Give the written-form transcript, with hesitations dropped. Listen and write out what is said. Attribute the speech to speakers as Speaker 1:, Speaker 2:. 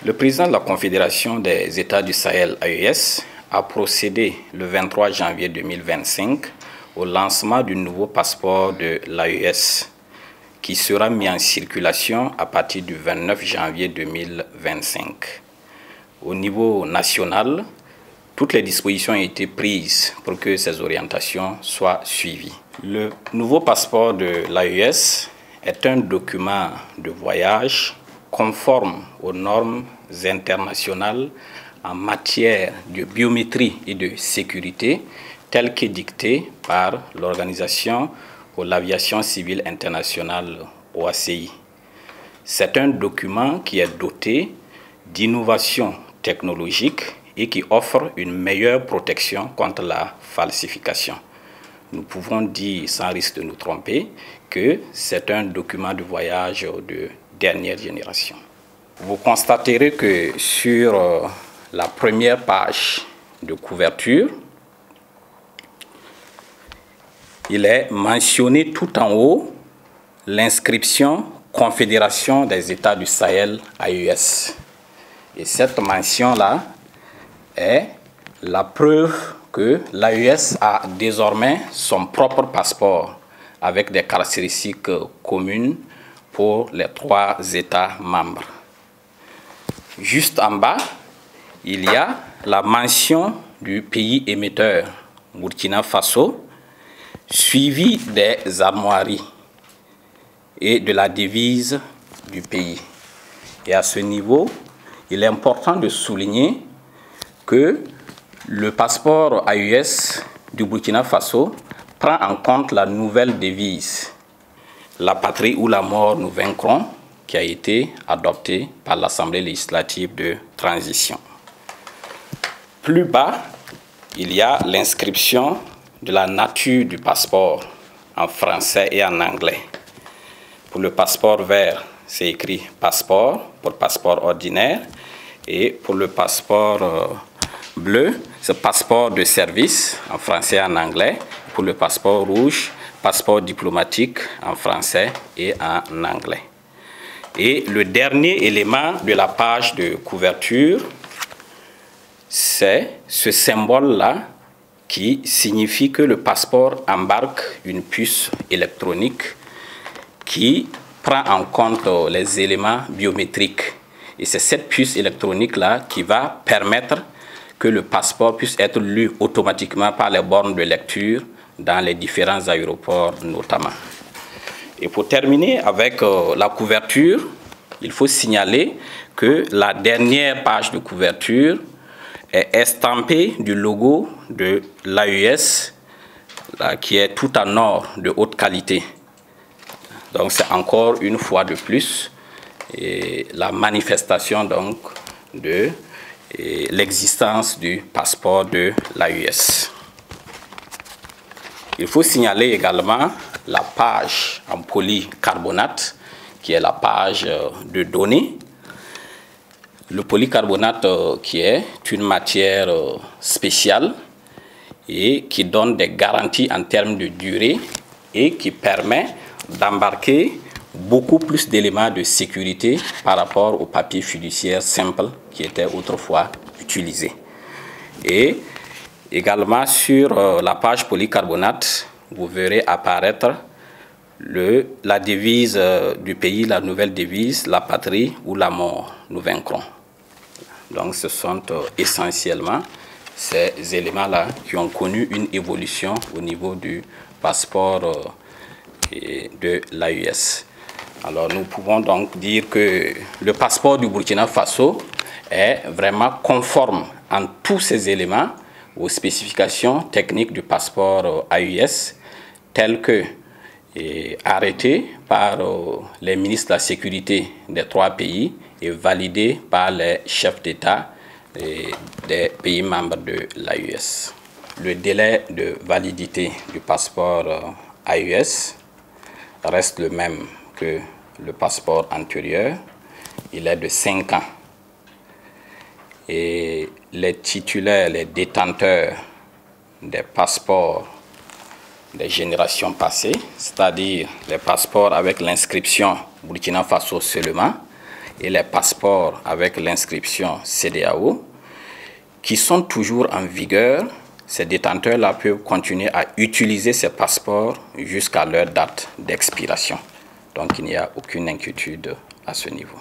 Speaker 1: Le président de la Confédération des États du Sahel, AES, a procédé le 23 janvier 2025 au lancement du nouveau passeport de l'AES qui sera mis en circulation à partir du 29 janvier 2025. Au niveau national, toutes les dispositions ont été prises pour que ces orientations soient suivies. Le nouveau passeport de l'AES est un document de voyage conforme aux normes internationales en matière de biométrie et de sécurité telles qu'édictées par l'Organisation pour l'aviation civile internationale OACI. C'est un document qui est doté d'innovations technologiques et qui offre une meilleure protection contre la falsification. Nous pouvons dire, sans risque de nous tromper, que c'est un document de voyage de dernière génération. Vous constaterez que sur la première page de couverture, il est mentionné tout en haut l'inscription Confédération des États du Sahel AES. Et cette mention-là est la preuve que l'AES a désormais son propre passeport avec des caractéristiques communes pour les 3 États membres. Juste en bas, il y a la mention du pays émetteur, Burkina Faso, suivi des armoiries et de la devise du pays. Et à ce niveau, il est important de souligner que le passeport AES du Burkina Faso prend en compte la nouvelle devise « La patrie ou la mort, nous vaincrons » qui a été adoptée par l'Assemblée législative de transition. Plus bas, il y a l'inscription de la nature du passeport en français et en anglais. Pour le passeport vert, c'est écrit « passeport » pour passeport ordinaire, et pour le passeport bleu, c'est passeport de service en français et en anglais. Pour le passeport rouge, passeport diplomatique en français et en anglais. Et le dernier élément de la page de couverture, c'est ce symbole-là qui signifie que le passeport embarque une puce électronique qui prend en compte les éléments biométriques. Et c'est cette puce électronique-là qui va permettre que le passeport puisse être lu automatiquement par les bornes de lecture dans les différents aéroports notamment. Et pour terminer avec la couverture, il faut signaler que la dernière page de couverture est estampée du logo de l'AES qui est tout en or de haute qualité. Donc c'est encore une fois de plus la manifestation donc de l'existence du passeport de l'AES. Il faut signaler également la page en polycarbonate, qui est la page de données. Le polycarbonate qui est une matière spéciale et qui donne des garanties en termes de durée et qui permet d'embarquer beaucoup plus d'éléments de sécurité par rapport au papier fiduciaire simple qui était autrefois utilisé. Et également sur la page polycarbonate, vous verrez apparaître la devise du pays, la nouvelle devise, la patrie ou la mort, nous vaincrons. Donc ce sont essentiellement ces éléments-là qui ont connu une évolution au niveau du passeport de l'AES. Alors nous pouvons donc dire que le passeport du Burkina Faso est vraiment conforme en tous ces éléments aux spécifications techniques du passeport AES telles que arrêté par les ministres de la sécurité des 3 pays et validé par les chefs d'État des pays membres de l'AES. Le délai de validité du passeport AES reste le même que le passeport antérieur. Il est de 5 ans. Et les titulaires, les détenteurs des passeports des générations passées, c'est-à-dire les passeports avec l'inscription Burkina Faso seulement, et les passeports avec l'inscription CEDEAO, qui sont toujours en vigueur, ces détenteurs-là peuvent continuer à utiliser ces passeports jusqu'à leur date d'expiration. Donc il n'y a aucune inquiétude à ce niveau.